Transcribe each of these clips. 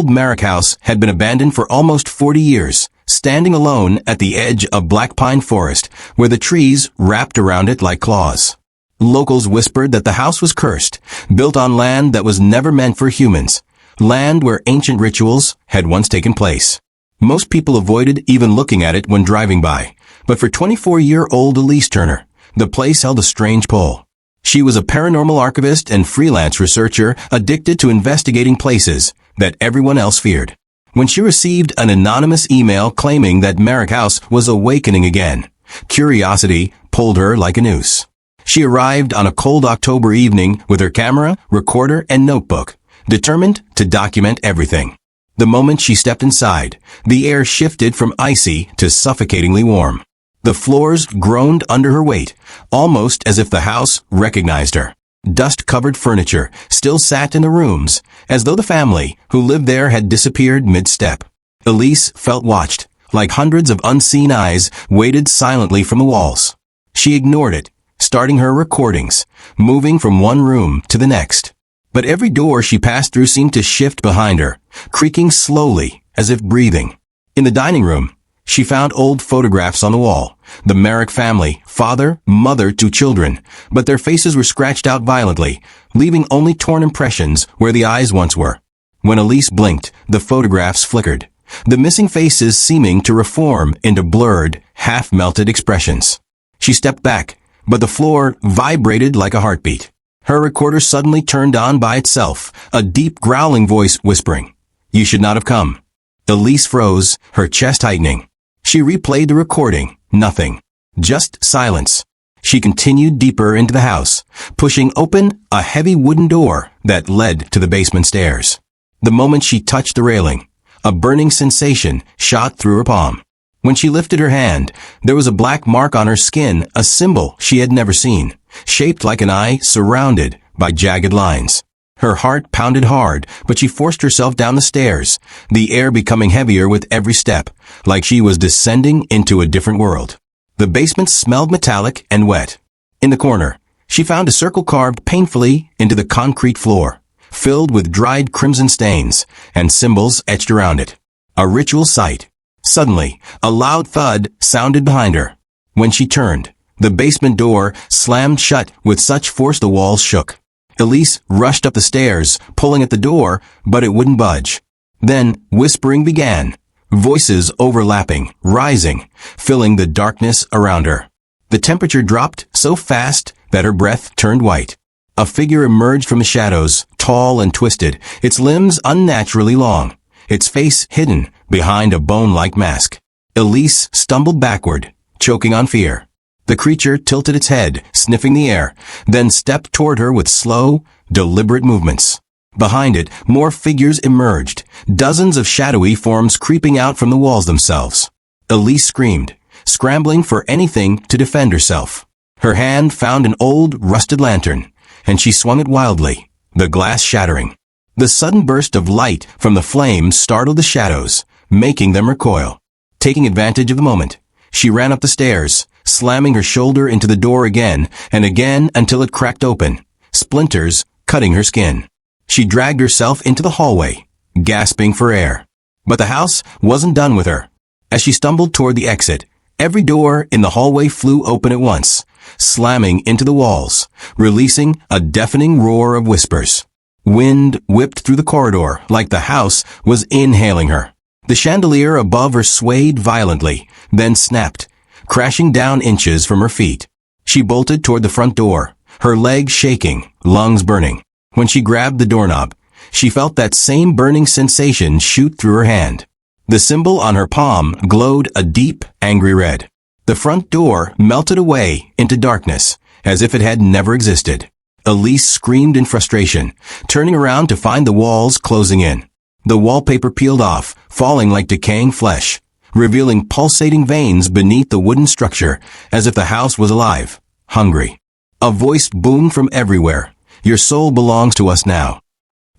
old Merrick House had been abandoned for almost 40 years, standing alone at the edge of black pine forest, where the trees wrapped around it like claws. Locals whispered that the house was cursed, built on land that was never meant for humans, land where ancient rituals had once taken place. Most people avoided even looking at it when driving by, but for 24-year-old Elise Turner, the place held a strange pull. She was a paranormal archivist and freelance researcher addicted to investigating places that everyone else feared. When she received an anonymous email claiming that Merrick House was awakening again, curiosity pulled her like a noose. She arrived on a cold October evening with her camera, recorder, and notebook, determined to document everything. The moment she stepped inside, the air shifted from icy to suffocatingly warm. The floors groaned under her weight, almost as if the house recognized her. Dust-covered furniture still sat in the rooms, as though the family who lived there had disappeared mid-step. Elise felt watched, like hundreds of unseen eyes waited silently from the walls. She ignored it, starting her recordings, moving from one room to the next. But every door she passed through seemed to shift behind her, creaking slowly, as if breathing. In the dining room, she found old photographs on the wall. The Merrick family, father, mother, 2 children, but their faces were scratched out violently, leaving only torn impressions where the eyes once were. When Elise blinked, the photographs flickered, the missing faces seeming to reform into blurred, half-melted expressions. She stepped back, but the floor vibrated like a heartbeat. Her recorder suddenly turned on by itself, a deep growling voice whispering, "You should not have come." Elise froze, her chest tightening. She replayed the recording. Nothing. Just silence. She continued deeper into the house, pushing open a heavy wooden door that led to the basement stairs. The moment she touched the railing, a burning sensation shot through her palm. When she lifted her hand, there was a black mark on her skin, a symbol she had never seen, shaped like an eye surrounded by jagged lines. Her heart pounded hard, but she forced herself down the stairs, the air becoming heavier with every step, like she was descending into a different world. The basement smelled metallic and wet. In the corner, she found a circle carved painfully into the concrete floor, filled with dried crimson stains and symbols etched around it. A ritual site. Suddenly, a loud thud sounded behind her. When she turned, the basement door slammed shut with such force the walls shook. Elise rushed up the stairs, pulling at the door, but it wouldn't budge. Then, whispering began, voices overlapping, rising, filling the darkness around her. The temperature dropped so fast that her breath turned white. A figure emerged from the shadows, tall and twisted, its limbs unnaturally long, its face hidden behind a bone-like mask. Elise stumbled backward, choking on fear. The creature tilted its head, sniffing the air, then stepped toward her with slow, deliberate movements. Behind it, more figures emerged, dozens of shadowy forms creeping out from the walls themselves. Elise screamed, scrambling for anything to defend herself. Her hand found an old, rusted lantern, and she swung it wildly, the glass shattering. The sudden burst of light from the flames startled the shadows, making them recoil. Taking advantage of the moment, she ran up the stairs, slamming her shoulder into the door again and again until it cracked open, splinters cutting her skin. She dragged herself into the hallway, gasping for air. But the house wasn't done with her. As she stumbled toward the exit, every door in the hallway flew open at once, slamming into the walls, releasing a deafening roar of whispers. Wind whipped through the corridor like the house was inhaling her. The chandelier above her swayed violently, then snapped, crashing down inches from her feet. She bolted toward the front door, her legs shaking, lungs burning. When she grabbed the doorknob, she felt that same burning sensation shoot through her hand. The symbol on her palm glowed a deep, angry red. The front door melted away into darkness, as if it had never existed. Elise screamed in frustration, turning around to find the walls closing in. The wallpaper peeled off, falling like decaying flesh, revealing pulsating veins beneath the wooden structure, as if the house was alive, hungry. A voice boomed from everywhere. "Your soul belongs to us now."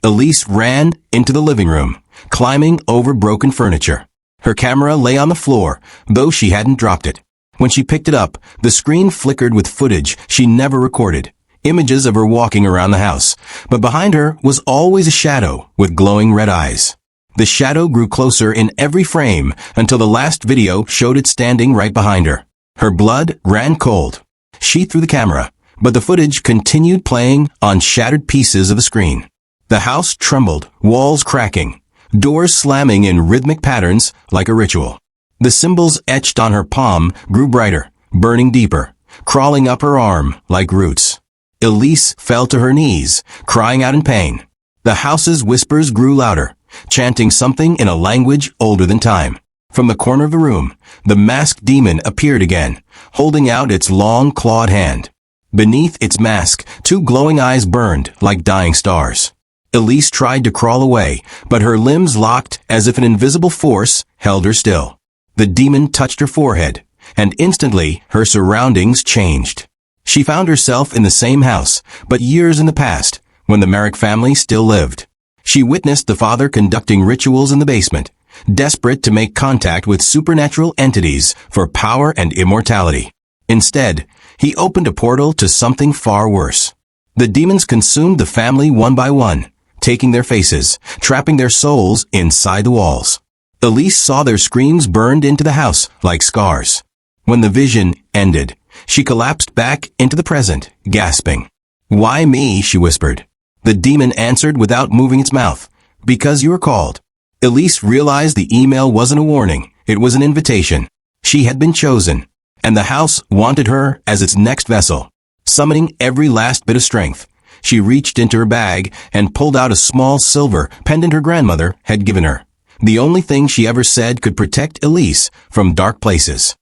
Elise ran into the living room, climbing over broken furniture. Her camera lay on the floor, though she hadn't dropped it. When she picked it up, the screen flickered with footage she never recorded, images of her walking around the house, but behind her was always a shadow with glowing red eyes. The shadow grew closer in every frame until the last video showed it standing right behind her. Her blood ran cold. She threw the camera, but the footage continued playing on shattered pieces of the screen. The house trembled, walls cracking, doors slamming in rhythmic patterns like a ritual. The symbols etched on her palm grew brighter, burning deeper, crawling up her arm like roots. Elise fell to her knees, crying out in pain. The house's whispers grew louder, chanting something in a language older than time. From the corner of the room, the masked demon appeared again, holding out its long, clawed hand. Beneath its mask, two glowing eyes burned like dying stars. Elise tried to crawl away, but her limbs locked as if an invisible force held her still. The demon touched her forehead, and instantly her surroundings changed. She found herself in the same house, but years in the past, when the Merrick family still lived. She witnessed the father conducting rituals in the basement, desperate to make contact with supernatural entities for power and immortality. Instead, he opened a portal to something far worse. The demons consumed the family one by one, taking their faces, trapping their souls inside the walls. Elise saw their screams burned into the house like scars. When the vision ended, she collapsed back into the present, gasping. "Why me?" she whispered. The demon answered without moving its mouth. "Because you were called." Elise realized the email wasn't a warning, it was an invitation. She had been chosen, and the house wanted her as its next vessel. Summoning every last bit of strength, she reached into her bag and pulled out a small silver pendant her grandmother had given her. The only thing she ever said could protect Elise from dark places.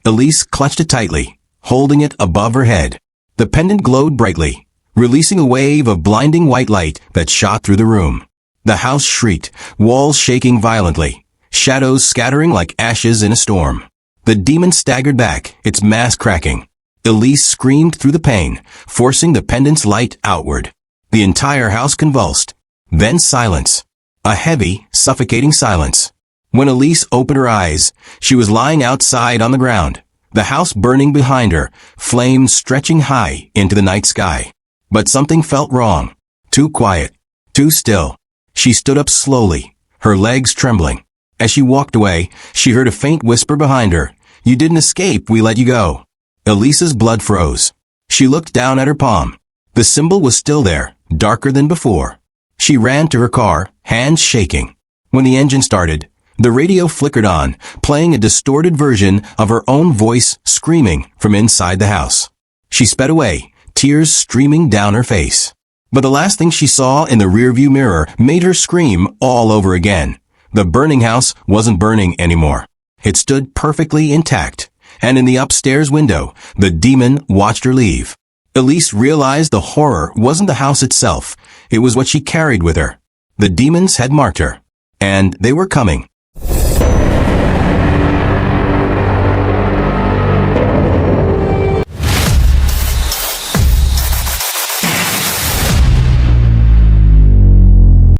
Elise clutched it tightly, holding it above her head. The pendant glowed brightly, releasing a wave of blinding white light that shot through the room. The house shrieked, walls shaking violently, shadows scattering like ashes in a storm. The demon staggered back, its mask cracking. Elise screamed through the pain, forcing the pendant's light outward. The entire house convulsed. Then silence. A heavy, suffocating silence. When Elise opened her eyes, she was lying outside on the ground, the house burning behind her, flames stretching high into the night sky. But something felt wrong. Too quiet. Too still. She stood up slowly, her legs trembling. As she walked away, she heard a faint whisper behind her. "You didn't escape, we let you go." Elise's blood froze. She looked down at her palm. The symbol was still there, darker than before. She ran to her car, hands shaking. When the engine started, the radio flickered on, playing a distorted version of her own voice screaming from inside the house. She sped away, tears streaming down her face. But the last thing she saw in the rearview mirror made her scream all over again. The burning house wasn't burning anymore. It stood perfectly intact, and in the upstairs window, the demon watched her leave. Elise realized the horror wasn't the house itself, it was what she carried with her. The demons had marked her, and they were coming.